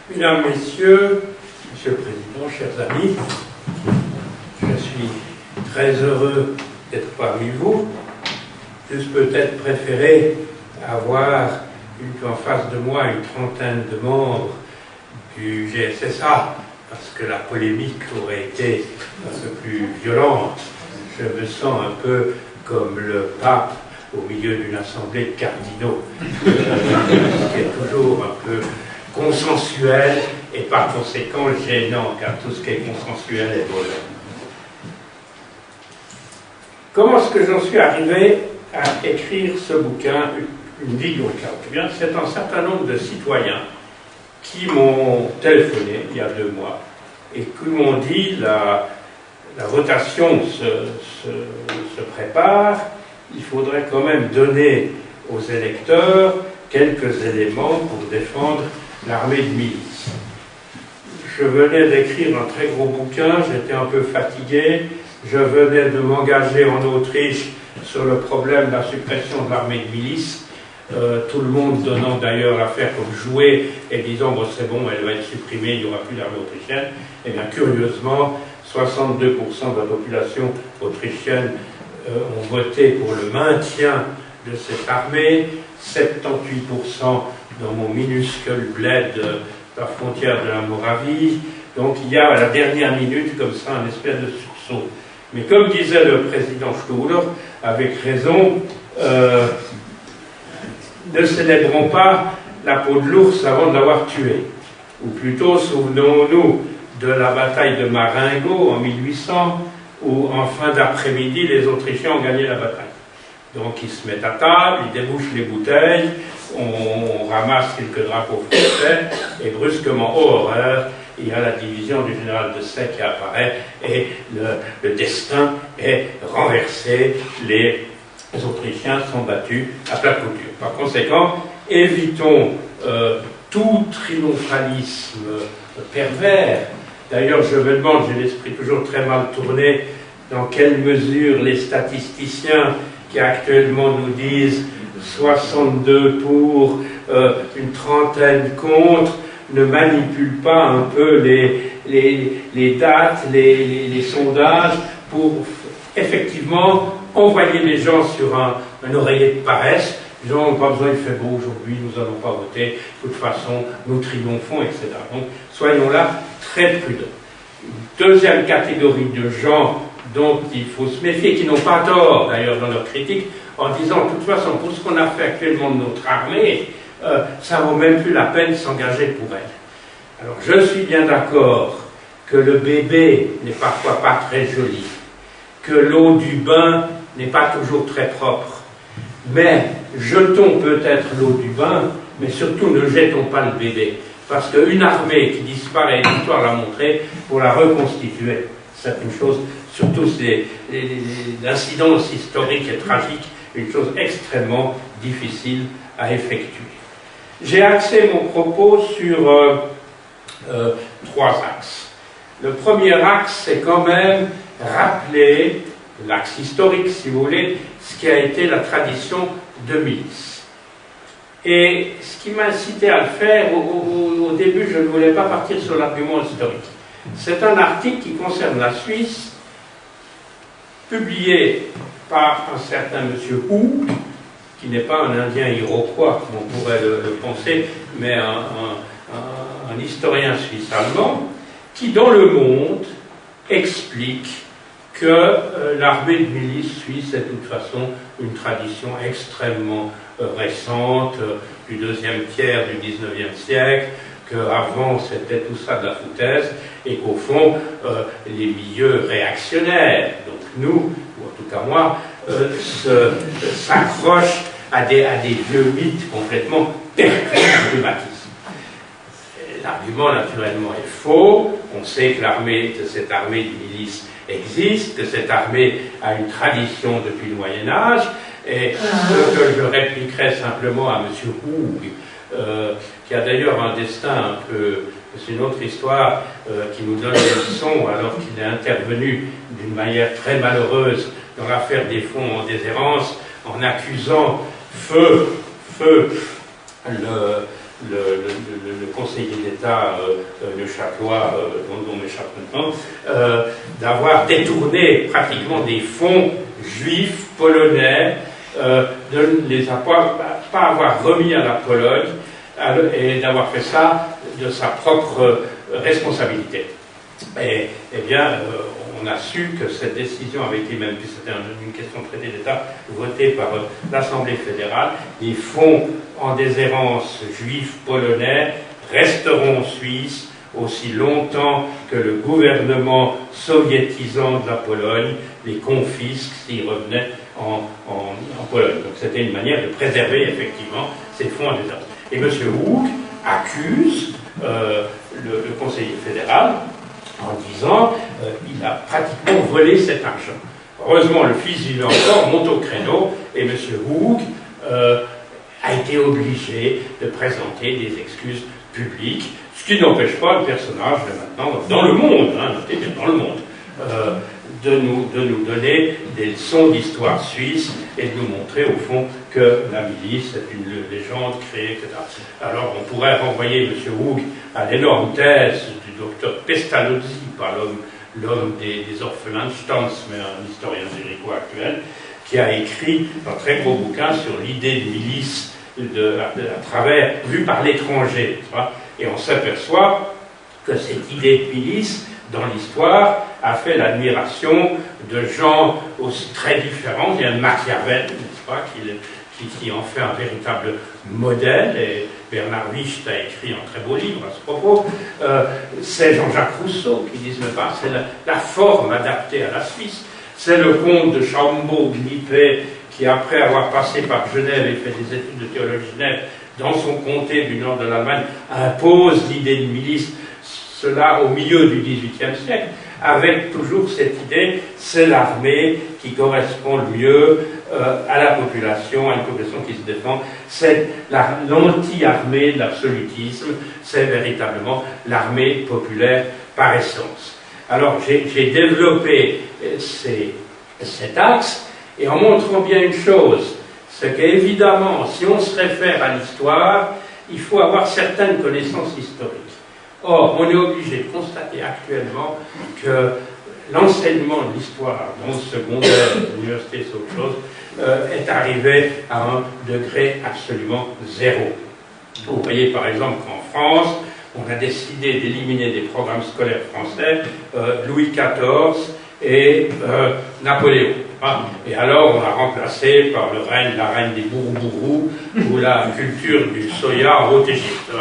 Mesdames, Messieurs, Monsieur le Président, chers amis, je suis très heureux d'être parmi vous. J'eusse peut-être préféré avoir en face de moi une trentaine de membres du GSSA, parce que la polémique aurait été un peu plus violente. Je me sens un peu comme le pape au milieu d'une assemblée de cardinaux, ce qui est toujours un peu consensuel et par conséquent gênant, car tout ce qui est consensuel est volé. Comment est-ce que j'en suis arrivé à écrire ce bouquin, une vidéo? Eh bien, c'est un certain nombre de citoyens qui m'ont téléphoné il y a 2 mois et qui m'ont dit la votation se prépare, il faudrait quand même donner aux électeurs quelques éléments pour défendre l'armée de milice. Je venais d'écrire un très gros bouquin, j'étais un peu fatigué, je venais de m'engager en Autriche sur le problème de la suppression de l'armée de milice, tout le monde donnant d'ailleurs l'affaire comme jouet et disant bon, c'est bon, elle va être supprimée, il n'y aura plus d'armée autrichienne. Et bien curieusement, 62% de la population autrichienne ont voté pour le maintien de cette armée, 78% dans mon minuscule bled de la frontière de la Moravie. Donc il y a à la dernière minute comme ça un espèce de sursaut. Mais comme disait le président Stuhler, avec raison, ne célébrons pas la peau de l'ours avant de l'avoir tué. Ou plutôt, souvenons-nous de la bataille de Marengo en 1800, où en fin d'après-midi, les Autrichiens ont gagné la bataille. Donc ils se mettent à table, ils débouchent les bouteilles, on ramasse quelques drapeaux français, et brusquement, oh horreur, il y a la division du général de Sey qui apparaît, et le destin est renversé, les Autrichiens sont battus à plat couture. Par conséquent, évitons tout triomphalisme pervers. D'ailleurs, je me demande, j'ai l'esprit toujours très mal tourné, dans quelle mesure les statisticiens qui actuellement nous disent 62 pour, une trentaine contre, ne manipulent pas un peu les dates, les sondages pour effectivement envoyer les gens sur un oreiller de paresse, disant pas besoin, il fait beau aujourd'hui, nous n'allons pas voter, de toute façon nous triomphons, etc. Donc soyons là très prudents. Une deuxième catégorie de gens dont il faut se méfier, qui n'ont pas tort d'ailleurs dans leur critique, en disant de toute façon pour ce qu'on a fait actuellement de notre armée, ça ne vaut même plus la peine de s'engager pour elle. Alors je suis bien d'accord que le bébé n'est parfois pas très joli, que l'eau du bain n'est pas toujours très propre, mais jetons peut-être l'eau du bain, mais surtout ne jetons pas le bébé, parce qu'une armée qui disparaît, l'histoire l'a montré, pour la reconstituer, c'est une chose, surtout l'incidence historique et tragique, une chose extrêmement difficile à effectuer. J'ai axé mon propos sur 3 axes. Le premier axe, c'est quand même rappeler, l'axe historique si vous voulez, ce qui a été la tradition de milice. Et ce qui m'a incité à le faire, au début je ne voulais pas partir sur l'argument historique. C'est un article qui concerne la Suisse, publié par un certain monsieur Hu, qui n'est pas un Indien iroquois, comme on pourrait le penser, mais un historien suisse-allemand, qui dans le Monde explique que l'armée de milice suisse est de toute façon une tradition extrêmement récente, du 2e tiers du 19e siècle, qu'avant c'était tout ça de la foutaise, et qu'au fond, les milieux réactionnaires, donc nous, ou en tout cas moi, s'accrochent à des vieux mythes complètement perdus du rhumatisme. L'argument naturellement est faux, on sait que cette armée de milice existe, que cette armée a une tradition depuis le Moyen-Âge, et ce que je répliquerai simplement à M. Hug, qui a d'ailleurs un destin un peu, c'est une autre histoire, qui nous donne des leçons alors qu'il est intervenu d'une manière très malheureuse dans l'affaire des fonds en déshérence, en accusant feu le conseiller d'État neuchâtelois, dont m'échappe maintenant, d'avoir détourné pratiquement des fonds juifs, polonais, de ne les pas avoir remis à la Pologne et d'avoir fait ça de sa propre responsabilité. Et bien, on a su que cette décision avait été, même si c'était une question de traité d'État, votée par l'Assemblée fédérale. Les fonds en déshérence juifs polonais resteront suisses aussi longtemps que le gouvernement soviétisant de la Pologne les confisque s'ils revenaient en Pologne. Donc c'était une manière de préserver effectivement ces fonds en déshérence. Et M. Hug accuse le conseiller fédéral en disant il a pratiquement volé cet argent. Heureusement, le fils vivait encore, monte au créneau, et M. Hug a été obligé de présenter des excuses publiques, ce qui n'empêche pas le personnage de maintenant, dans le monde, notez bien dans le monde, de nous donner des leçons d'histoire suisse et de nous montrer au fond que la milice est une légende créée, etc. Alors on pourrait renvoyer M. Hug à l'énorme thèse du docteur Pestalozzi, pas l'homme des orphelins de Stans, mais un historien zurichois actuel, qui a écrit un très gros bouquin sur l'idée de milice à travers, vue par l'étranger. Et on s'aperçoit que cette idée de milice, dans l'histoire, a fait l'admiration de gens aussi très différents. Il y a Machiavel, n'est-ce pas, qui en fait un véritable modèle, et Bernard Wicht a écrit un très beau livre à ce propos. C'est Jean-Jacques Rousseau qui dit, mais pas, c'est la forme adaptée à la Suisse. C'est le comte de Schaumburg-Lippe qui, après avoir passé par Genève et fait des études de théologie de Genève, dans son comté du nord de l'Allemagne, impose l'idée de milice, cela au milieu du XVIIIe siècle, avec toujours cette idée, c'est l'armée qui correspond le mieux à la population, à une population qui se défend. C'est l'anti-armée de l'absolutisme, c'est véritablement l'armée populaire par essence. Alors j'ai développé cet axe, et en montrant bien une chose, c'est qu'évidemment, si on se réfère à l'histoire, il faut avoir certaines connaissances historiques. Or, on est obligé de constater actuellement que l'enseignement de l'histoire dans le secondaire, l'université, c'est autre chose, est arrivé à un degré absolument zéro. Vous voyez par exemple qu'en France, on a décidé d'éliminer des programmes scolaires français Louis XIV et Napoléon. Et alors on a remplacé par la reine des Bouroux ou la culture du soya en Haute-Égypte.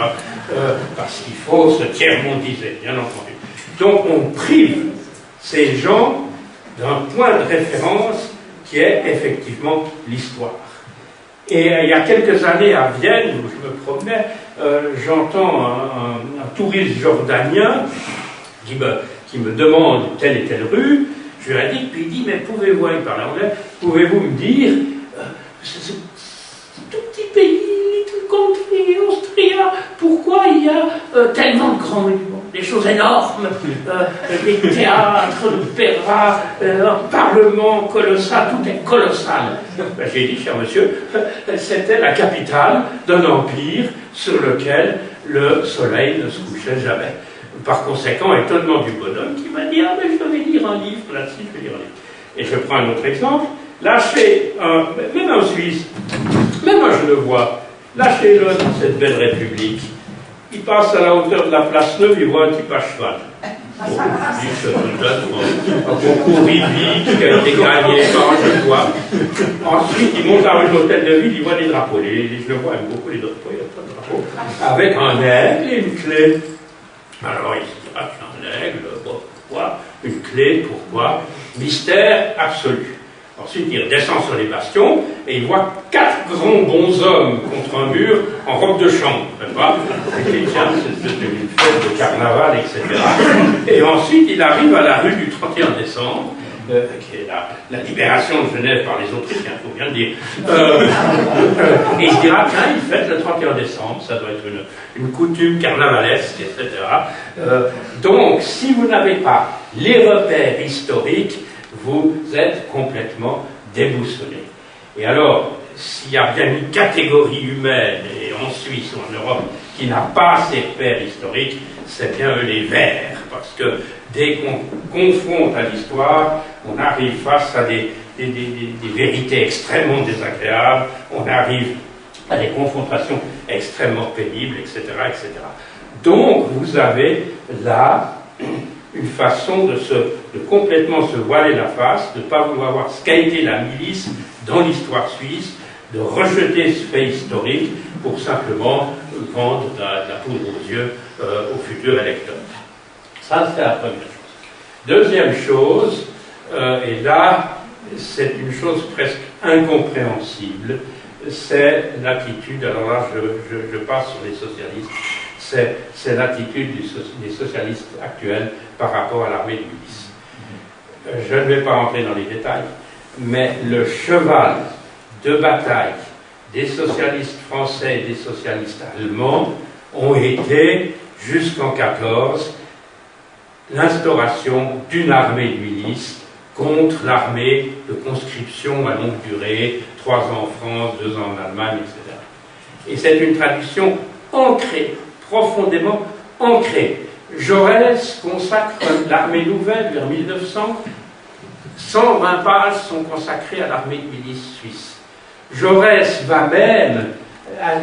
Parce qu'il faut se tiers-mondiser, bien entendu. Donc on prive ces gens d'un point de référence qui est effectivement l'histoire. Et il y a quelques années à Vienne, où je me promenais, j'entends un touriste jordanien qui me demande telle et telle rue. Je lui ai dit, puis il dit, mais pouvez-vous, il parle anglais, pouvez-vous me dire, ce tout petit pays, tout country, Austria, pourquoi il y a tellement de grands monuments, des choses énormes, des théâtres, l'opéra, un parlement colossal, tout est colossal. Ben, j'ai dit, cher monsieur, c'était la capitale d'un empire sur lequel le soleil ne se couchait jamais. Par conséquent, étonnement du bonhomme qui m'a dit « Ah, mais je vais lire un livre là-dessus, je vais lire un livre. » Et je prends un autre exemple. Lâchez, même un Suisse, même un Genevois, lâchez-le dans cette belle République. Il passe à la hauteur de la place Neuve, il voit un type à cheval. Bon, il dit, je te donne un concours hippique qui a été gagné par un Genevois. Ensuite, il monte à l'hôtel de ville, il voit des drapeaux. Les Genevois aiment beaucoup les drapeaux, il y a pas de drapeaux. Avec un aigle et une clé. Alors il se dira qu'un aigle, bon, pourquoi? Une clé, pourquoi? Mystère absolu. Ensuite, il redescend sur les bastions et il voit 4 grands bonshommes contre un mur en robe de chambre. Et tiens, c'est une fête de carnaval, etc. Et ensuite, il arrive à la rue du 31 décembre, qui est la libération de Genève par les Autrichiens, il faut bien le dire. Et il se dira, tiens, il fête le 31 décembre, ça doit être une coutume carnavalesque, etc. Donc, si vous n'avez pas les repères historiques, vous êtes complètement déboussolé. Et alors, s'il y a bien une catégorie humaine, et en Suisse ou en Europe, qui n'a pas ses repères historiques, c'est bien eux les Verts, parce que dès qu'on confronte à l'histoire, on arrive face à des vérités extrêmement désagréables, on arrive à des confrontations extrêmement pénibles, etc., etc. Donc, vous avez là une façon de complètement se voiler la face, de ne pas vouloir voir ce qu'a été la milice dans l'histoire suisse, de rejeter ce fait historique pour simplement vendre de la poudre aux yeux aux futurs électeurs. Ça, c'est la première chose. Deuxième chose, et là, c'est une chose presque incompréhensible, c'est l'attitude, alors là, je passe sur les socialistes, c'est l'attitude des socialistes actuels par rapport à l'armée de milice. Je ne vais pas rentrer dans les détails, mais le cheval de bataille des socialistes français et des socialistes allemands ont été, jusqu'en 1914, l'instauration d'une armée de milice contre l'armée de conscription à longue durée, 3 ans en France, 2 ans en Allemagne, etc. Et c'est une tradition ancrée, profondément ancrée. Jaurès consacre l'armée nouvelle vers 1900, 120 pages sont consacrées à l'armée de milice suisse. Jaurès va même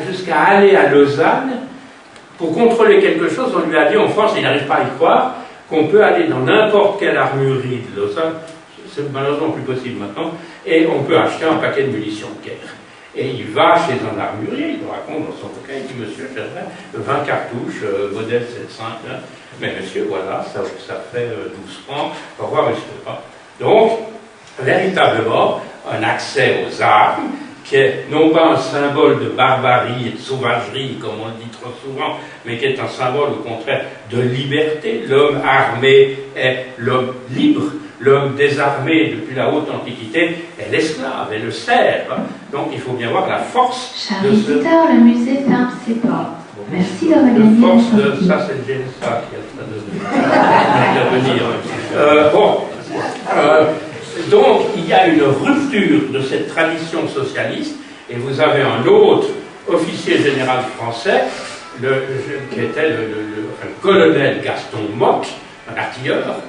jusqu'à aller à Lausanne pour contrôler quelque chose. On lui a dit en France, il n'arrive pas à y croire, qu'on peut aller dans n'importe quelle armurerie de Lausanne, c'est malheureusement plus possible maintenant, et on peut acheter un paquet de munitions de guerre. Et il va chez un armurier, il le raconte dans son bouquin, il dit, monsieur, j'aimerais 20 cartouches, modèle 7.5, hein. Mais monsieur, voilà, ça fait 12 francs, au revoir, monsieur. Donc, véritablement, un accès aux armes, qui est non pas un symbole de barbarie et de sauvagerie, comme on le dit trop souvent, mais qui est un symbole, au contraire, de liberté. L'homme armé est l'homme libre. L'homme désarmé depuis la haute antiquité est l'esclave, est le serf. Donc il faut bien voir la force Chers de ce... visiteurs, le musée ferme ses portes. Merci de regagner la force votre de... vie. Ça, c'est le GNSA qui est en train de venir. Donc il y a une rupture de cette tradition socialiste, et vous avez un autre officier général français, qui était le colonel Gaston Mock, un artilleur,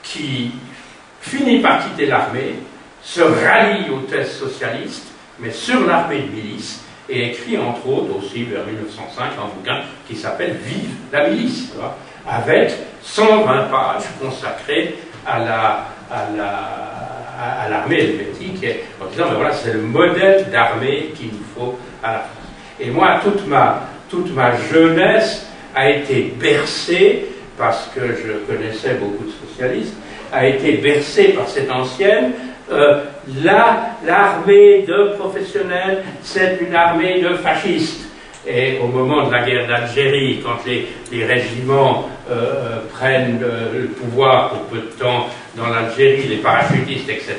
qui finit par quitter l'armée, se rallie aux thèses socialistes, mais sur l'armée de milice, et écrit entre autres aussi vers 1905 un bouquin qui s'appelle Vive la milice, avec 120 pages consacrées à l'armée helvétique, en disant, mais voilà, c'est le modèle d'armée qu'il nous faut à la France. Et moi, toute ma jeunesse a été bercée, parce que je connaissais beaucoup de socialistes, a été bercée par cette ancienne, l'armée de professionnels, c'est une armée de fascistes. Et au moment de la guerre d'Algérie, quand les régiments prennent le pouvoir pour peu de temps dans l'Algérie, les parachutistes, etc.,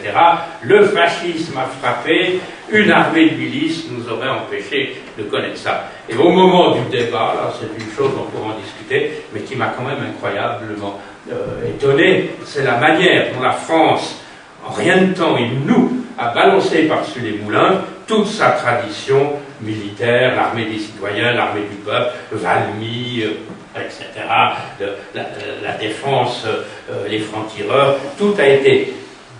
le fascisme a frappé, une armée de milices nous aurait empêché de connaître ça. Et au moment du débat, là, c'est une chose, on pourra en discuter, mais qui m'a quand même incroyablement étonné, c'est la manière dont la France, en rien de temps, a balancé par-dessus les moulins toute sa tradition militaire, l'armée des citoyens, l'armée du peuple, Valmy, etc., la défense, les francs-tireurs, tout a été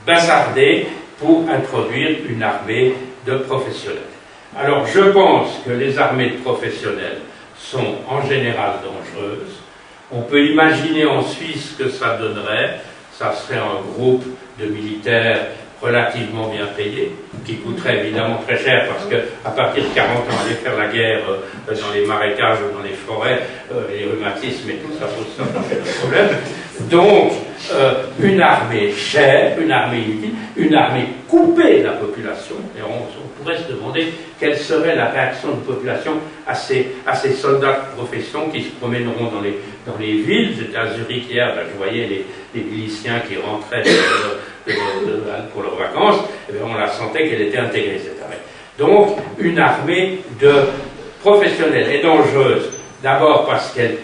bazardé pour introduire une armée de professionnels. Alors je pense que les armées de professionnels sont en général dangereuses. On peut imaginer en Suisse que ça donnerait, ça serait un groupe de militaires relativement bien payés, qui coûterait évidemment très cher, parce qu'à partir de 40 ans, aller faire la guerre dans les marécages ou dans les forêts, les rhumatismes et tout ça pose ça de problème. Donc, une armée chère, une armée inutile, une armée coupée de la population, et on pourrait se demander quelle serait la réaction de la population à ces soldats de profession qui se promèneront dans les villes. J'étais à Zurich hier, je voyais les miliciens qui rentraient pour leurs vacances, et bien on la sentait qu'elle était intégrée, cette armée. Donc, une armée de professionnels est dangereuse, d'abord parce qu'elle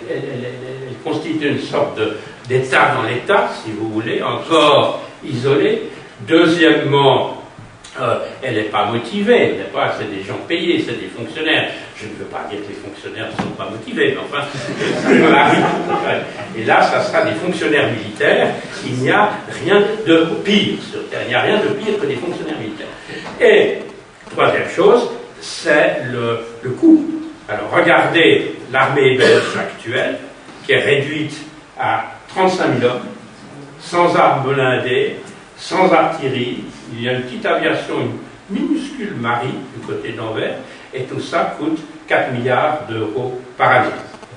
constitue une sorte d'État dans l'État, si vous voulez, un corps isolé. Deuxièmement, elle n'est pas motivée, c'est des gens payés, c'est des fonctionnaires. Je ne veux pas dire que les fonctionnaires ne sont pas motivés, mais enfin, ça arrive. Et là, ça sera des fonctionnaires militaires. Il n'y a rien de pire sur Terre. Il n'y a rien de pire que des fonctionnaires militaires. Et troisième chose, c'est le coût. Alors, regardez l'armée belge actuelle, qui est réduite à 35 000 hommes, sans armes blindées, sans artillerie. Il y a une petite aviation, une minuscule marine du côté d'Anvers, et tout ça coûte 4 milliards d'euros par année.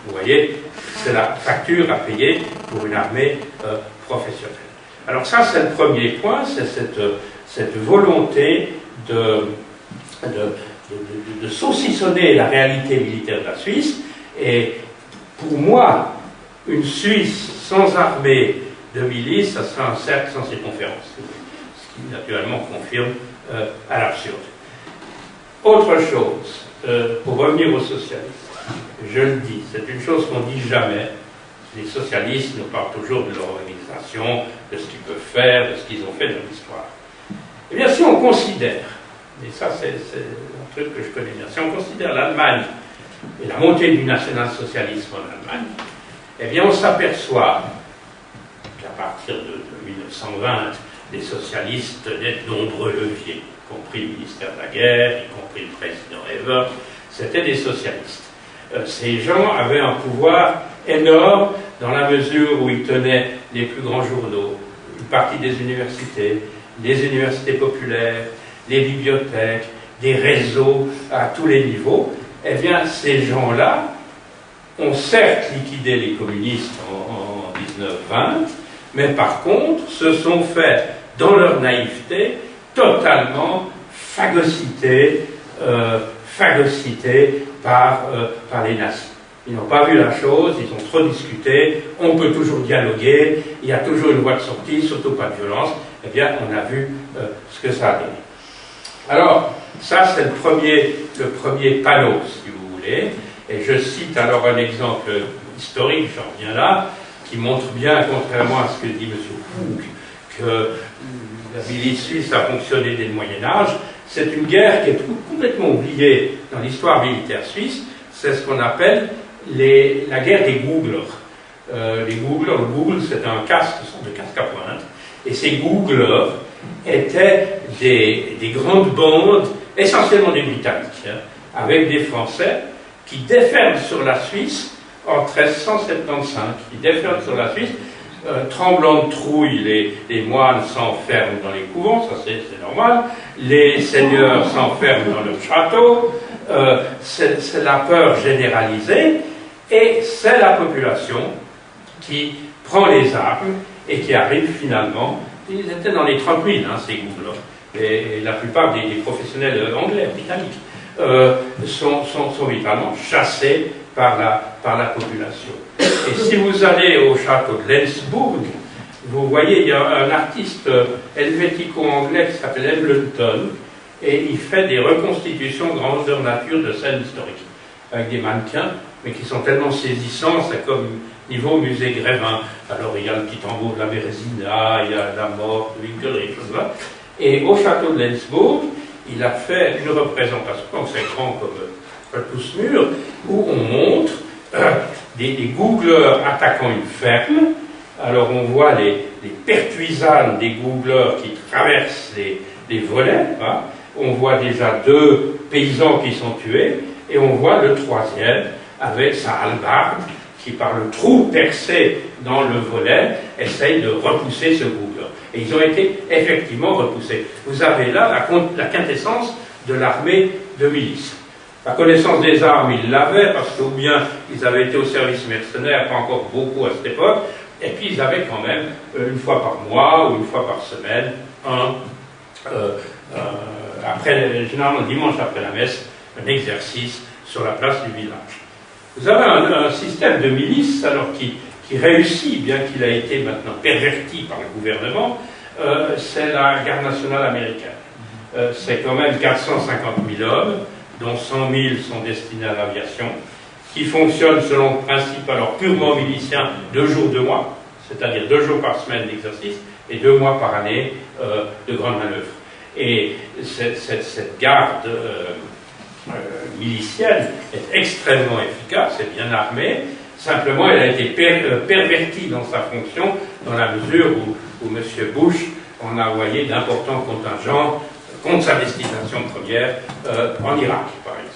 Vous voyez, c'est la facture à payer pour une armée professionnelle. Alors ça, c'est le premier point, c'est cette volonté de saucissonner la réalité militaire de la Suisse. Et pour moi, une Suisse sans armée de milice, ça sera un cercle sans circonférence. Ce qui naturellement confirme à l'absurde. Autre chose, pour revenir aux socialistes, je le dis, c'est une chose qu'on ne dit jamais. Les socialistes nous parlent toujours de leur organisation, de ce qu'ils peuvent faire, de ce qu'ils ont fait dans l'histoire. Eh bien, si on considère, et ça c'est un truc que je connais bien, si on considère l'Allemagne et la montée du national-socialisme en Allemagne, eh bien on s'aperçoit qu'à partir de 1920, les socialistes tenaient de nombreux leviers, y compris le ministère de la Guerre, y compris le président Evert, c'était des socialistes. Ces gens avaient un pouvoir énorme dans la mesure où ils tenaient les plus grands journaux, une partie des universités, les universités populaires, les bibliothèques, des réseaux à tous les niveaux. Eh bien, ces gens-là ont certes liquidé les communistes en 1920, mais par contre se sont fait, dans leur naïveté, totalement phagocytés par les nazis. Ils n'ont pas vu la chose, ils ont trop discuté, on peut toujours dialoguer, il y a toujours une voie de sortie, surtout pas de violence. Eh bien, on a vu ce que ça a donné. Alors, ça c'est le premier panneau, si vous voulez, et je cite alors un exemple historique, j'en reviens là, qui montre bien, contrairement à ce que dit M. Fouque, que la milice suisse a fonctionné dès le Moyen-Âge. C'est une guerre qui est complètement oubliée dans l'histoire militaire suisse, c'est ce qu'on appelle la guerre des googlers. Les googlers, le google c'est un casque, ce sont des casques à pointe, et ces googlers étaient des grandes bandes, essentiellement des Britanniques, avec des Français qui déferlent sur la Suisse en 1375. Ils déferlent sur la Suisse, tremblant de trouille, les moines s'enferment dans les couvents, ça c'est normal, les seigneurs s'enferment dans leur château, c'est la peur généralisée, et c'est la population qui prend les armes et qui arrive finalement, ils étaient dans les 30 000, ces groupes-là, et la plupart des professionnels anglais, britanniques, sont littéralement chassés par la population. Et si vous allez au château de Lensburg, vous voyez, il y a un artiste helvético-anglais qui s'appelle Embleton, et il fait des reconstitutions grandeur nature de scènes historiques, avec des mannequins, mais qui sont tellement saisissants, c'est comme niveau musée Grévin. Alors il y a le petit tambour de la Bérésina, il y a la mort de Winkel, et tout ça. Et au château de Lensburg, il a fait une représentation, donc c'est grand comme tout ce mur, où on montre des googleurs attaquant une ferme. Alors on voit les pertuisanes des googleurs qui traversent les volets. Hein. On voit déjà 2 paysans qui sont tués, et on voit le 3e avec sa hallebarde qui, par le trou percé dans le volet, essaye de repousser ce googleur. Et ils ont été effectivement repoussés. Vous avez là la quintessence de l'armée de milice. La connaissance des armes, ils l'avaient, parce que ou bien ils avaient été au service mercenaire, pas encore beaucoup à cette époque, et puis ils avaient quand même, une fois par mois ou une fois par semaine, généralement dimanche après la messe, un exercice sur la place du village. Vous avez un système de milice, alors qui réussit, bien qu'il a été maintenant perverti par le gouvernement, c'est la garde nationale américaine. C'est quand même 450 000 hommes, dont 100 000 sont destinés à l'aviation, qui fonctionnent selon le principe alors purement milicien 2 jours, 2 mois, c'est-à-dire 2 jours par semaine d'exercice et 2 mois par année de grandes manœuvres. Et cette garde milicienne est extrêmement efficace, est bien armée. Simplement, elle a été pervertie dans sa fonction, dans la mesure où M. Bush en a envoyé d'importants contingents contre sa destination première en Irak, par exemple.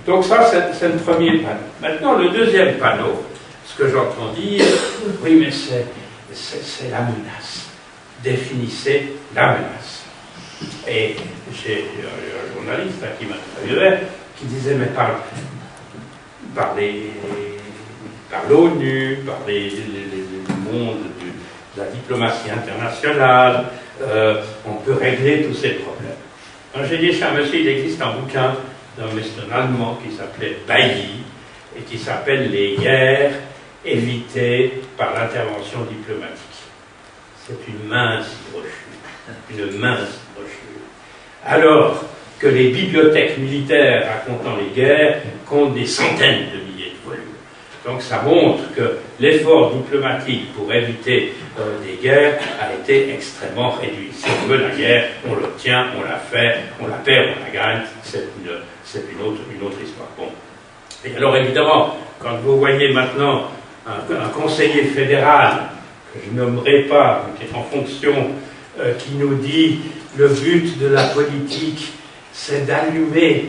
Donc ça, c'est le premier panneau. Maintenant, le deuxième panneau, ce que j'entends dire, oui, mais c'est la menace. Définissez la menace. Et j'ai un journaliste qui m'interviewait, qui disait, mais par l'ONU, par le monde de la diplomatie internationale, on peut régler tous ces problèmes. Alors j'ai dit, cher monsieur, il existe un bouquin d'un monsieur allemand qui s'appelait Bailly, et qui s'appelle Les guerres évitées par l'intervention diplomatique. C'est une mince brochure, alors que les bibliothèques militaires racontant les guerres comptent des centaines de milliers de volumes. Donc ça montre que l'effort diplomatique pour éviter des guerres a été extrêmement réduit. Si on veut la guerre, on l'obtient, on la fait, on la perd, on la gagne, c'est une autre histoire. Bon. Et alors évidemment, quand vous voyez maintenant un conseiller fédéral, que je nommerai pas, qui est en fonction, qui nous dit le but de la politique, c'est d'allumer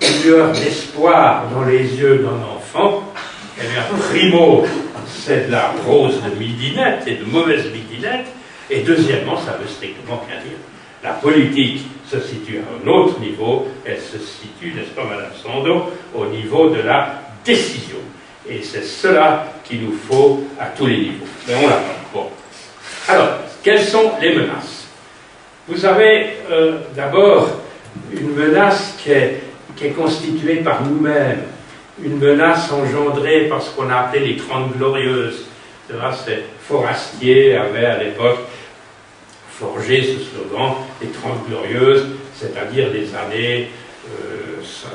une lueur d'espoir dans les yeux d'un enfant, eh bien, primo, c'est de la rose de midinette et de mauvaise midinette, et deuxièmement, ça veut strictement rien dire. La politique se situe à un autre niveau, elle se situe, n'est-ce pas, Madame Sando, au niveau de la décision. Et c'est cela qu'il nous faut à tous les niveaux. Mais on l'a pas. Bon. Alors, quelles sont les menaces? Vous avez d'abord une menace qui est constituée par nous-mêmes, une menace engendrée par ce qu'on a appelé les 30 glorieuses. C'est Forastier avait à l'époque forgé ce slogan, les 30 glorieuses, c'est-à-dire les années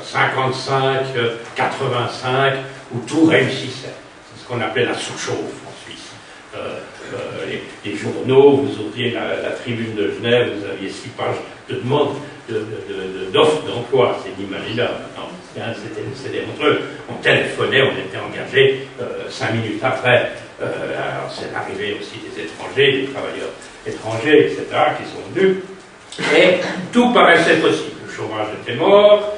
55, 85, où tout réussissait. C'est ce qu'on appelait la sous-chauffe en Suisse. Les journaux, vous ouvriez la Tribune de Genève, vous aviez 6 pages de demandes d'offres d'emploi, c'est inimaginable. C'était montreux. On téléphonait, on était engagé 5 minutes après. Alors c'est l'arrivée aussi des étrangers, des travailleurs étrangers, etc., qui sont venus. Et tout paraissait possible. Le chômage était mort.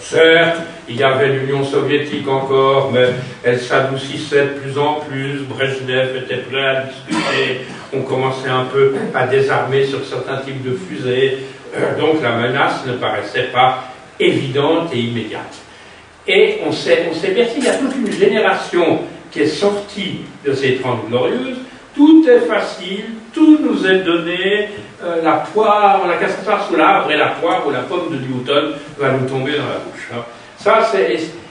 Certes, il y avait l'Union soviétique encore, mais elle s'adoucissait de plus en plus. Brejnev était prêt à discuter. On commençait un peu à désarmer sur certains types de fusées. Donc la menace ne paraissait pas évidente et immédiate. Et on s'est bercé, il y a toute une génération qui est sortie de ces 30 glorieuses. Tout est facile, tout nous est donné, la poire, on la casse sous l'arbre et la poire ou la pomme de Newton va nous tomber dans la bouche. Hein. Ça,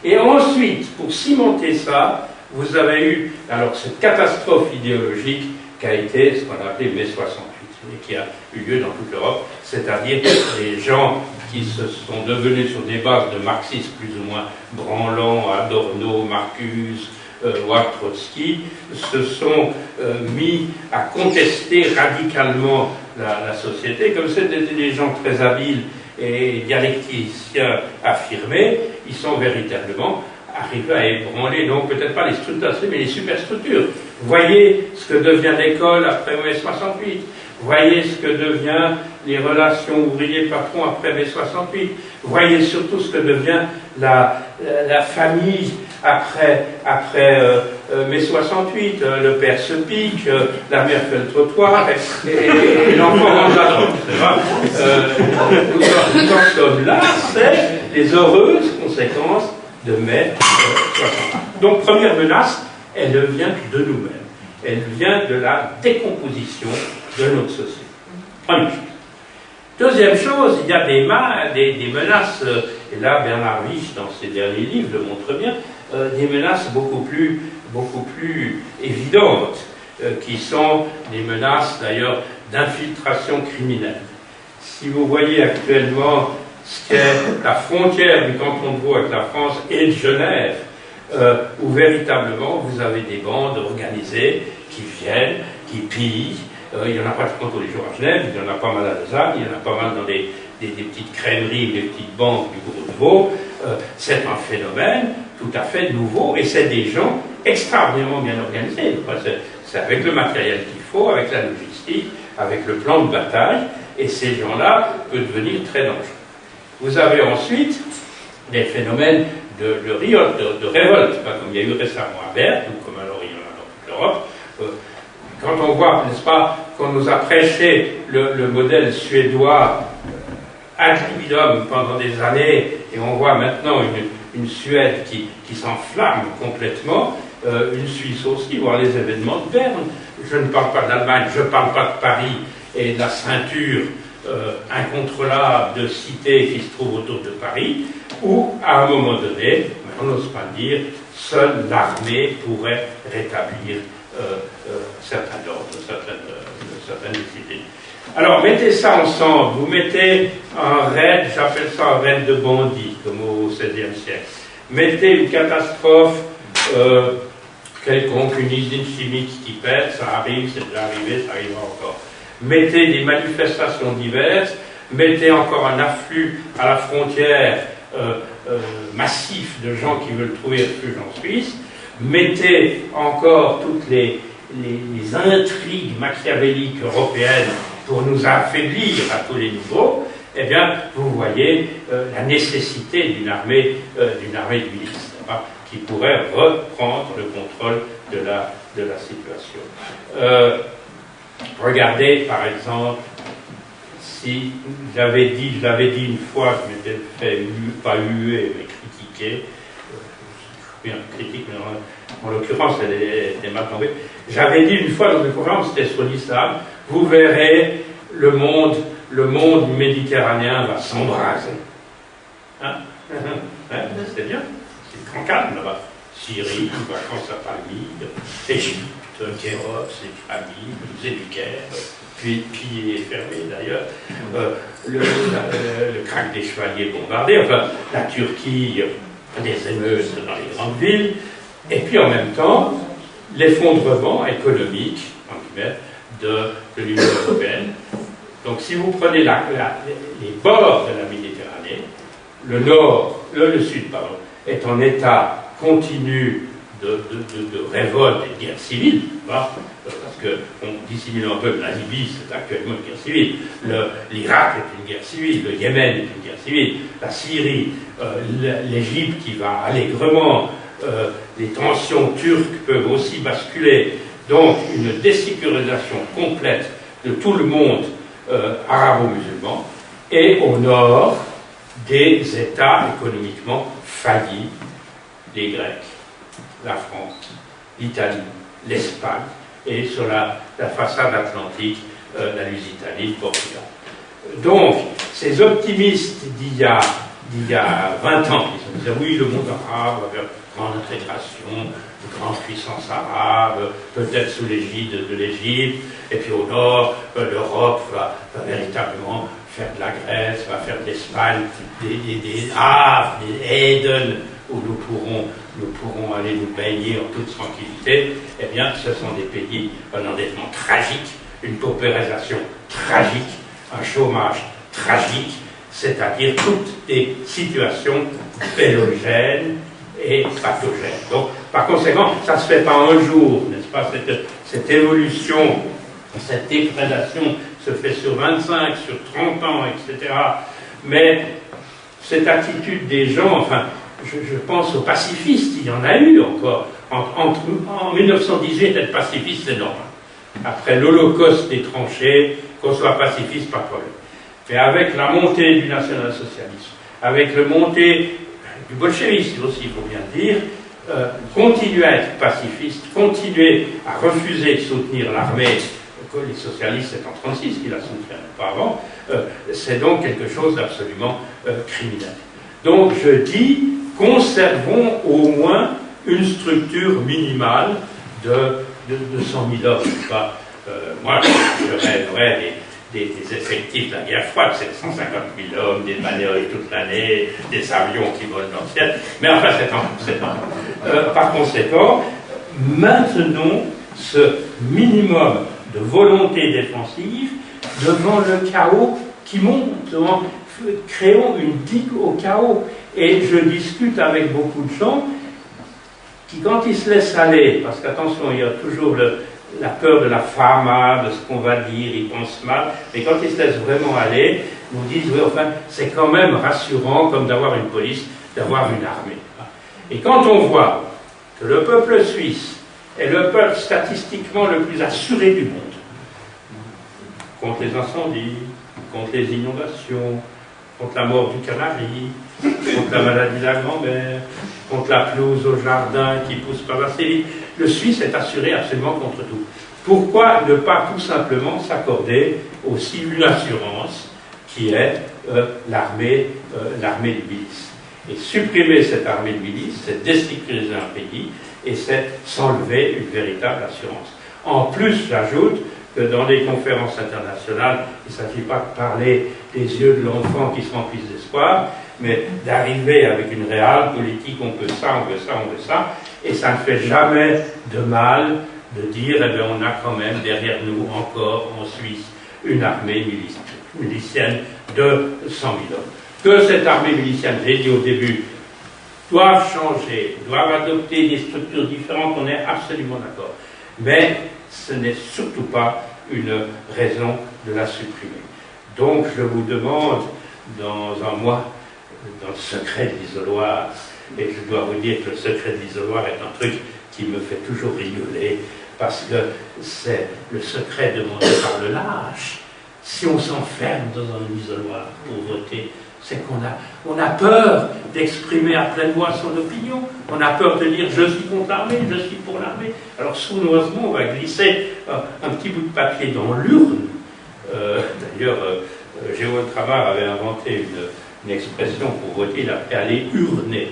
et ensuite, pour cimenter ça, vous avez eu alors cette catastrophe idéologique qui a été ce qu'on a appelé mai 68 et qui a eu lieu dans toute l'Europe, c'est-à-dire des gens qui se sont devenus sur des bases de marxisme plus ou moins branlants, Adorno, Marcuse, Trotsky, se sont mis à contester radicalement la société. Comme c'était des gens très habiles et dialecticiens affirmés, ils sont véritablement arrivés à ébranler, non peut-être pas les structures, mais les superstructures. Voyez ce que devient l'école après mai 68. Voyez ce que devient les relations ouvriers-patrons après mai 68. Voyez surtout ce que devient la famille après mai 68. Le père se pique, la mère fait le trottoir, et l'enfant mange la drogue. Nous en sommes là, c'est les heureuses conséquences de mai 68. Donc, première menace, elle vient de nous-mêmes. Elle vient de la décomposition de notre société. Première chose. Deuxième chose, il y a des menaces, et là Bernard Wich, dans ses derniers livres, le montre bien, des menaces beaucoup plus évidentes, qui sont des menaces d'ailleurs d'infiltration criminelle. Si vous voyez actuellement ce qu'est la frontière du canton de Vaud avec la France et de Genève, où véritablement vous avez des bandes organisées qui viennent, qui pillent, il n'y en a pas tous les jours à Genève, il y en a pas mal à Lausanne, il y en a pas mal dans des petites crèmeries, des petites banques du Gros de Vaud. C'est un phénomène tout à fait nouveau, et c'est des gens extraordinairement bien organisés. C'est avec le matériel qu'il faut, avec la logistique, avec le plan de bataille, et ces gens-là peuvent devenir très dangereux. Vous avez ensuite des phénomènes de riot, de révolte, comme il y a eu récemment à Berne, ou comme alors il y en a dans toute l'Europe. Quand on voit, n'est-ce pas, qu'on nous a prêché le modèle suédois ad libitum pendant des années, et on voit maintenant une Suède qui s'enflamme complètement, une Suisse aussi, voir les événements de Berne. Je ne parle pas de l'Allemagne, je ne parle pas de Paris et de la ceinture incontrôlable de cités qui se trouvent autour de Paris, où, à un moment donné, on n'ose pas le dire, seule l'armée pourrait rétablir certains ordres, certaines disciplines. Alors, mettez ça ensemble, vous mettez un raid, j'appelle ça un raid de bandits, comme au XVIe siècle. Mettez une catastrophe quelconque, une usine chimique qui pète, ça arrive, c'est déjà arrivé, ça arrivera encore. Mettez des manifestations diverses, mettez encore un afflux à la frontière massif de gens qui veulent trouver refuge en Suisse, mettez encore toutes les intrigues machiavéliques européennes pour nous affaiblir à tous les niveaux, eh bien, vous voyez la nécessité d'une armée de milice, qui pourrait reprendre le contrôle de la situation. Regardez, par exemple, si je l'avais dit une fois, je m'étais fait, pas huer, mais critiquer, bien critique, mais en l'occurrence, elle était mal tombée. J'avais dit une fois dans une conférence, c'était sur l'islam, vous verrez, le monde méditerranéen va s'embraser. Hein? C'était bien, c'est grand calme là-bas. Syrie, vacances à Palmyre, Égypte, Kéros, les familles, musée du Caire, puis pillé et fermé d'ailleurs, le crack des chevaliers bombardés, enfin la Turquie, des émeutes dans les grandes villes, et puis en même temps, l'effondrement économique, en guillemets, de l'Union européenne. Donc si vous prenez les bords de la Méditerranée, le sud, pardon, est en état continu de révolte et de guerre civile, parce qu'on dissimule un peu, la Libye, c'est actuellement une guerre civile, l'Irak est une guerre civile, le Yémen est une guerre civile, la Syrie, l'Égypte qui va allègrement, les tensions turques peuvent aussi basculer, donc une désécurisation complète de tout le monde arabo-musulman, et au nord, des États économiquement faillis, les Grecs, la France, l'Italie, l'Espagne, et sur la façade atlantique, la Lusitanie, le Portugal. Donc, ces optimistes d'il y a 20 ans, qui se disaient oui, le monde arabe va vers grande intégration, de grande puissance arabe, peut-être sous l'égide de l'Égypte, et puis au nord, l'Europe va véritablement faire de la Grèce, va faire de l'Espagne des Havres, des Eden, où nous pourrons aller nous baigner en toute tranquillité. Eh bien, ce sont des pays d'un endettement tragique, une paupérisation tragique, un chômage tragique, c'est-à-dire toutes des situations bellogènes et pathogènes. Donc, par conséquent, ça ne se fait pas un jour, n'est-ce pas, cette évolution, cette dégradation se fait sur 25, sur 30 ans, etc. Mais cette attitude des gens, enfin, je pense aux pacifistes, il y en a eu encore. En 1918, être pacifiste, c'est normal. Après l'Holocauste des tranchées, qu'on soit pacifiste, pas de problème. Mais avec la montée du national-socialisme, avec la montée du bolchevisme aussi, il faut bien le dire, continuer à être pacifiste, continuer à refuser de soutenir l'armée, les socialistes, c'est en 1936 qu'ils la soutiennent, pas avant, c'est donc quelque chose d'absolument criminel. Donc je dis, conservons au moins une structure minimale de 100 000 hommes. Moi, je rêverais des effectifs de la guerre froide, c'est 150 000 hommes, des manœuvres toute l'année, des avions qui volent dans le ciel, mais enfin c'est pas. Par conséquent, maintenons ce minimum de volonté défensive devant le chaos qui monte, créons une digue au chaos. Et je discute avec beaucoup de gens qui, quand ils se laissent aller, parce qu'attention, il y a toujours la peur de la fama, de ce qu'on va dire, ils pensent mal, mais quand ils se laissent vraiment aller, nous disent, oui, enfin, c'est quand même rassurant, comme d'avoir une police, d'avoir une armée. Et quand on voit que le peuple suisse est le peuple statistiquement le plus assuré du monde, contre les incendies, contre les inondations, contre la mort du canari, contre la maladie de la grand-mère, contre la pelouse au jardin qui pousse pas assez vite. Le Suisse est assuré absolument contre tout. Pourquoi ne pas tout simplement s'accorder aussi une assurance qui est l'armée du milice? Et supprimer cette armée de milice, c'est désécuriser un pays et c'est s'enlever une véritable assurance. En plus, j'ajoute que dans les conférences internationales, il ne s'agit pas de parler des yeux de l'enfant qui se remplissent d'espoir, mais d'arriver avec une réelle politique, on veut ça, on veut ça, on veut ça, et ça ne fait jamais de mal de dire, eh bien, on a quand même derrière nous encore en Suisse une armée milicienne de 100 000 hommes. Que cette armée milicienne, j'ai dit au début, doivent changer, doivent adopter des structures différentes, on est absolument d'accord. Mais ce n'est surtout pas une raison de la supprimer. Donc je vous demande, dans un mois, dans le secret de l'isoloir, et je dois vous dire que le secret de l'isoloir est un truc qui me fait toujours rigoler, parce que c'est le secret demandé par le lâche. Si on s'enferme dans un isoloir pour voter, c'est qu'on a peur d'exprimer à pleine voix son opinion, on a peur de dire je suis contre l'armée, je suis pour l'armée. Alors sournoisement, on va glisser un petit bout de papier dans l'urne. D'ailleurs, Géo Tramar avait inventé une expression pour voter, il appelait aller urner.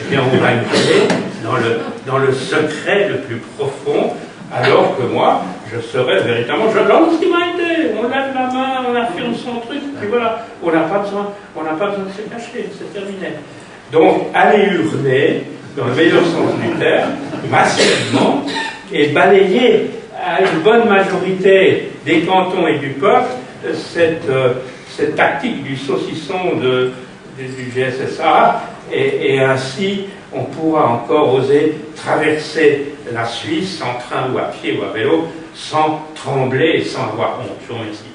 Eh bien, on va urner dans le secret le plus profond, alors que moi, je serais véritablement, je lance ce qui m'a été, on lève la main, on affirme son truc, puis voilà, on n'a pas besoin de se cacher, c'est terminé. Donc, aller urner, dans le meilleur sens du terme, massivement, et balayer à une bonne majorité des cantons et du peuple cette tactique du saucisson du GSSA, et ainsi on pourra encore oser traverser la Suisse en train ou à pied ou à vélo sans trembler et sans avoir honte. Je vous remercie.